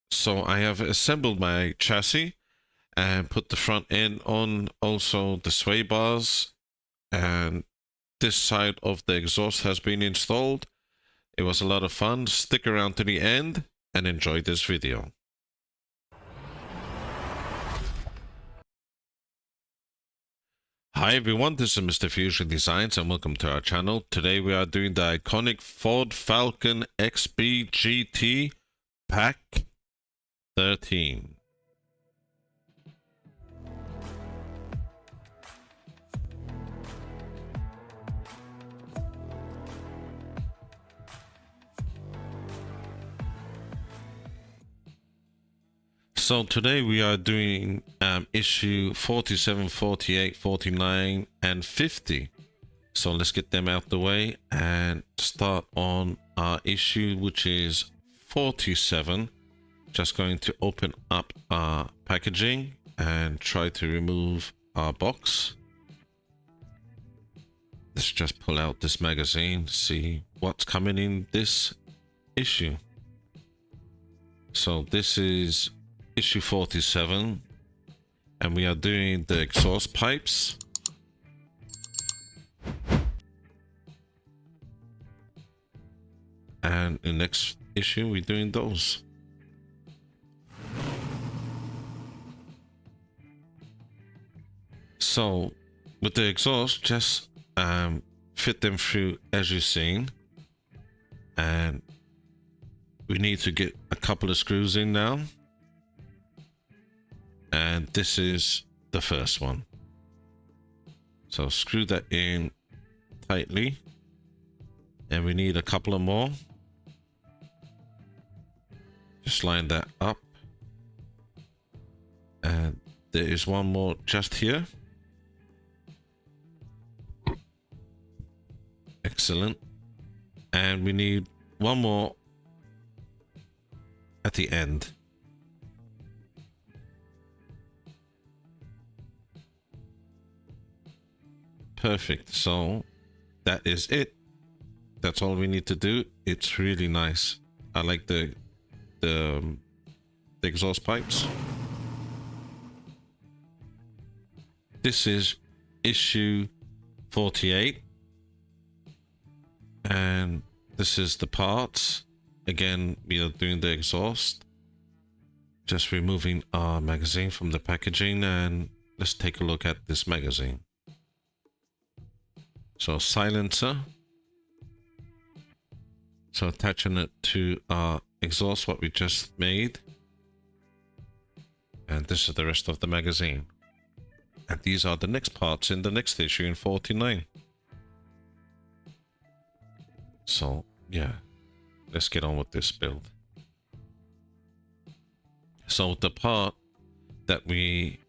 So I have assembled my chassis and put the front end on, also the sway bars, and this side of the exhaust has been installed. It was a lot of fun. Stick around to the end and enjoy this video. Hi everyone, this is Mr. Fusion Designs and welcome to our channel. Today we are doing the iconic Ford Falcon XB GT Pack 13. So today we are doing issue 47, 48, 49 and 50. So let's get them out the way and start on our issue, which is 47. Just going to open up our packaging and try to remove our box. Let's just pull out this magazine, see what's coming in this issue. So this is issue 47 and we are doing the exhaust pipes. And in the next issue we're doing those. So with the exhaust, just fit them through as you've seen, and we need to get a couple of screws in now, and this is the first one. So screw that in tightly, and we need a couple of more. Just line that up, and there is one more just here. Excellent. And we need one more at the end. Perfect. So that is it. That's all we need to do. It's really nice. I like the exhaust pipes. This is issue 48. And this is the parts. Again, we are doing the exhaust. Just removing our magazine from the packaging, and let's take a look at this magazine. So silencer. So attaching it to our exhaust, what we just made. And this is the rest of the magazine. And these are the next parts in the next issue in 49. So yeah, let's get on with this build. So the part that we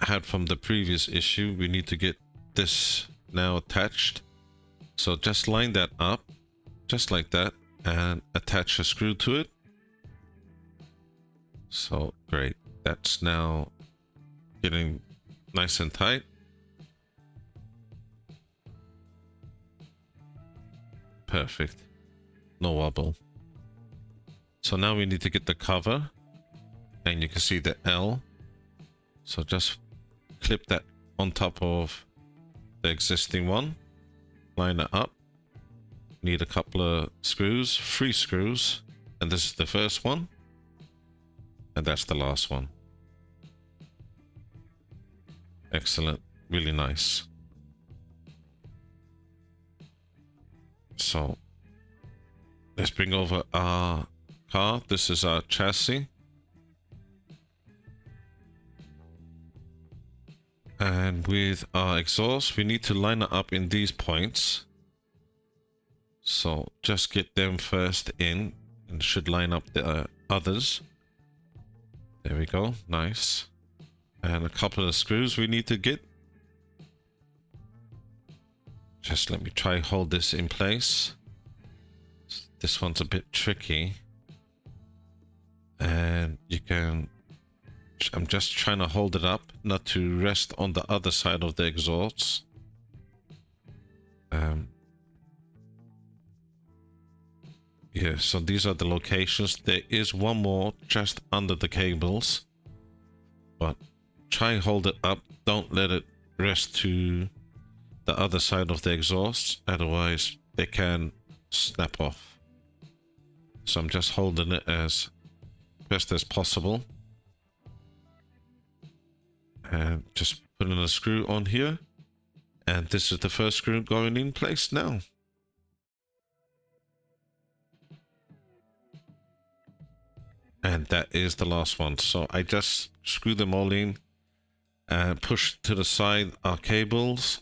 had from the previous issue, we need to get this now attached. So just line that up just like that and attach a screw to it. So great, that's now getting nice and tight. Perfect, no wobble. So now we need to get the cover, and you can see the L. So just clip that on top of the existing one, line it up. Need a couple of screws, 3 screws, and this is the first one, and that's the last one. Excellent, really nice. So let's bring over our car. This is our chassis. And with our exhaust, we need to line it up in these points. So just get them first in, and should line up the others. There we go, nice. And a couple of screws we need to get. Just let me try hold this in place. This one's a bit tricky. And you can, I'm just trying to hold it up, not to rest on the other side of the exhaust. Yeah, so these are the locations. There is one more just under the cables, but try and hold it up. Don't let it rest to the other side of the exhaust, otherwise they can snap off. So I'm just holding it as best as possible and just putting a screw on here, and this is the first screw going in place now. And that is the last one. So I just screw them all in and push to the side our cables.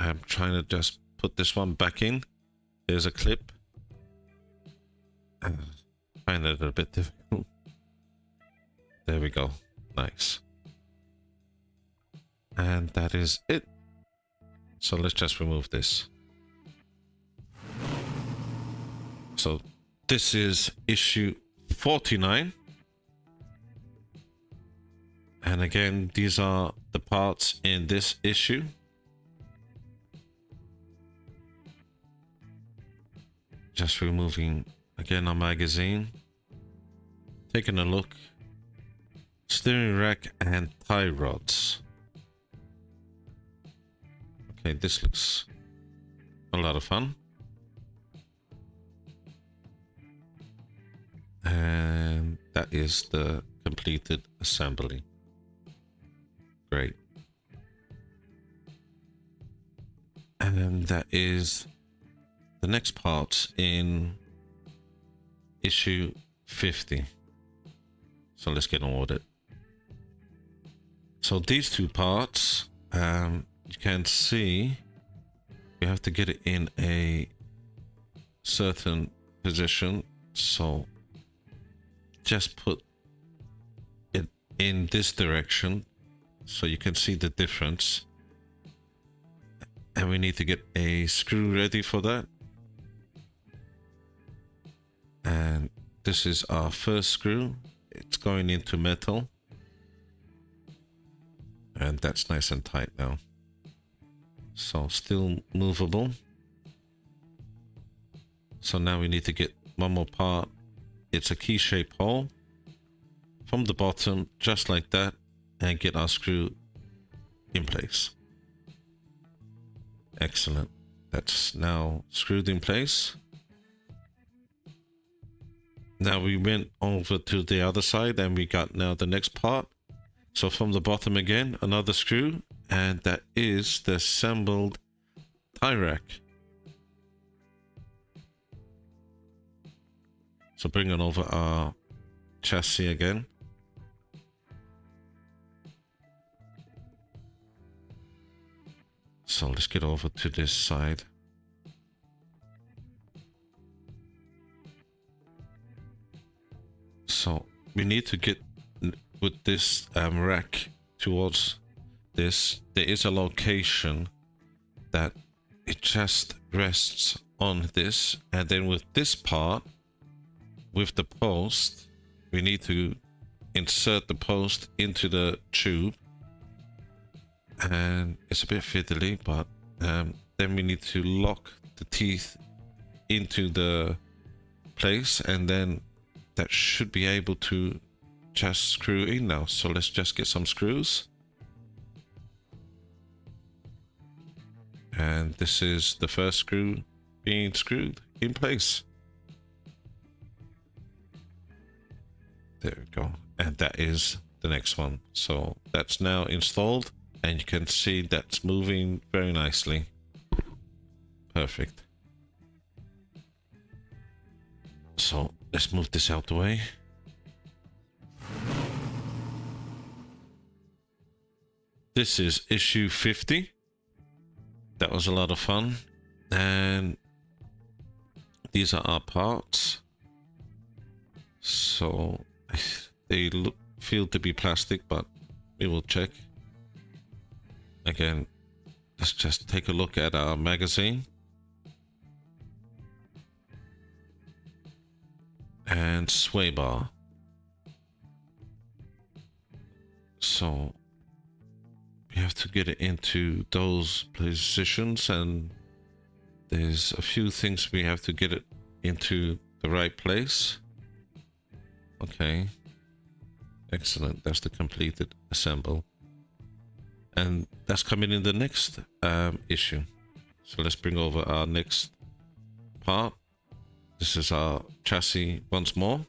I'm trying to just put this one back in. There's a clip. I find it a bit difficult. There we go. Nice. And that is it. So let's just remove this. So this is issue 49. And again, these are the parts in this issue. Just removing again our magazine. Taking a look. Steering rack and tie rods. Okay, this looks a lot of fun. And that is the completed assembly. Great. And that is the next part in issue 50. So let's get on with it. So these two parts, you can see you have to get it in a certain position. So just put it in this direction so you can see the difference. And we need to get a screw ready for that. And this is our first screw. It's going into metal. And that's nice and tight now. So still movable. So now we need to get one more part. It's a key-shaped hole from the bottom, just like that, and get our screw in place. Excellent. That's now screwed in place. Now we went over to the other side and we got now the next part. So from the bottom again, another screw, and that is the assembled tie rack. So bringing over our chassis again. So let's get over to this side. So we need to get with this rack towards this. There is a location that it just rests on this, and then with this part, with the post, we need to insert the post into the tube, and it's a bit fiddly, but then we need to lock the teeth into the place, and then that should be able to just screw in now. So let's just get some screws. And this is the first screw being screwed in place. There we go. And that is the next one. So that's now installed, and you can see that's moving very nicely. Perfect. So let's move this out the way. This is issue 50. That was a lot of fun. And these are our parts. So they feel to be plastic, but we will check. Again, let's just take a look at our magazine. And sway bar. So we have to get it into those positions, and there's a few things we have to get it into the right place. Okay. Excellent. That's the completed assemble. And that's coming in the next issue. So let's bring over our next part. This is our chassis once more.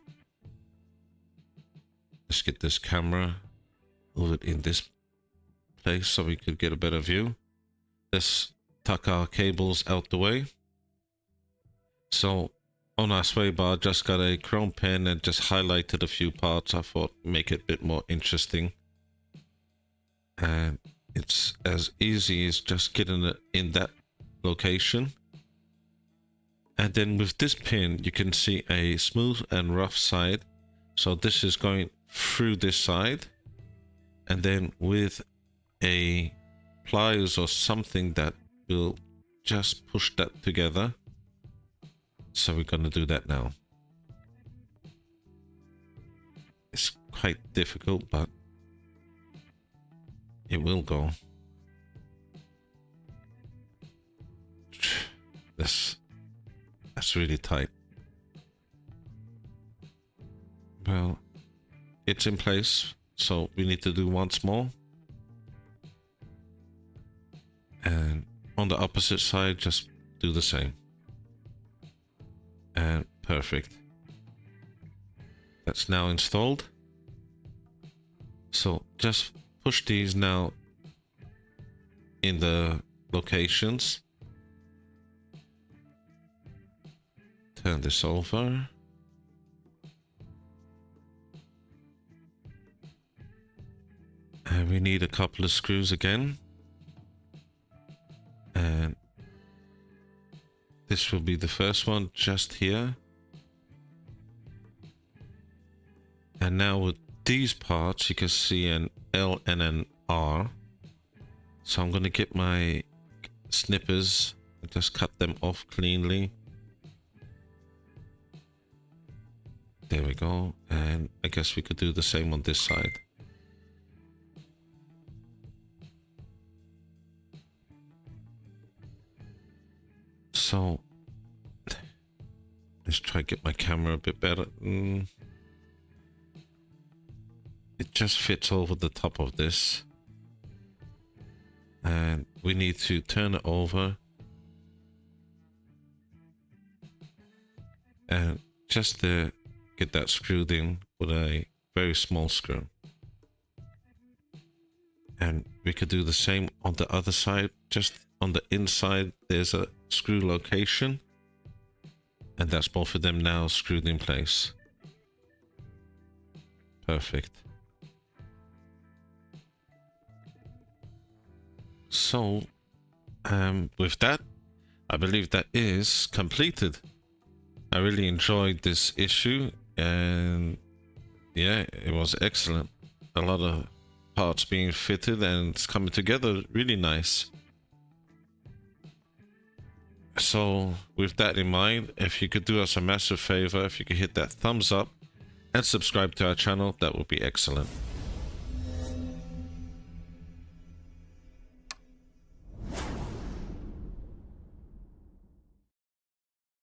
Let's get this camera over in this place so we could get a better view. Let's tuck our cables out the way. So on our sway bar, just got a chrome pen and just highlighted a few parts. I thought make it a bit more interesting. And it's as easy as just getting it in that location. And then with this pin, you can see a smooth and rough side. So this is going through this side. And then with a pliers or something that will just push that together. So we're going to do that now. It's quite difficult, but it will go. That's really tight. Well, it's in place, so we need to do once more. And on the opposite side, just do the same. And perfect. That's now installed. So just push these now in the locations. Turn this over. And we need a couple of screws again. And this will be the first one just here. And now with these parts, you can see an L and an R. So I'm going to get my snippers and just cut them off cleanly. There we go. And I guess we could do the same on this side. So let's try to get my camera a bit better. It just fits over the top of this. And we need to turn it over. And just to get that screwed in with a very small screw. And we could do the same on the other side. Just on the inside, there's a screw location. And that's both of them now screwed in place. Perfect. So, with that, I believe that is completed. I really enjoyed this issue, and yeah, it was excellent. A lot of parts being fitted and it's coming together really nice. So with that in mind, if you could do us a massive favor, if you could hit that thumbs up and subscribe to our channel, that would be excellent.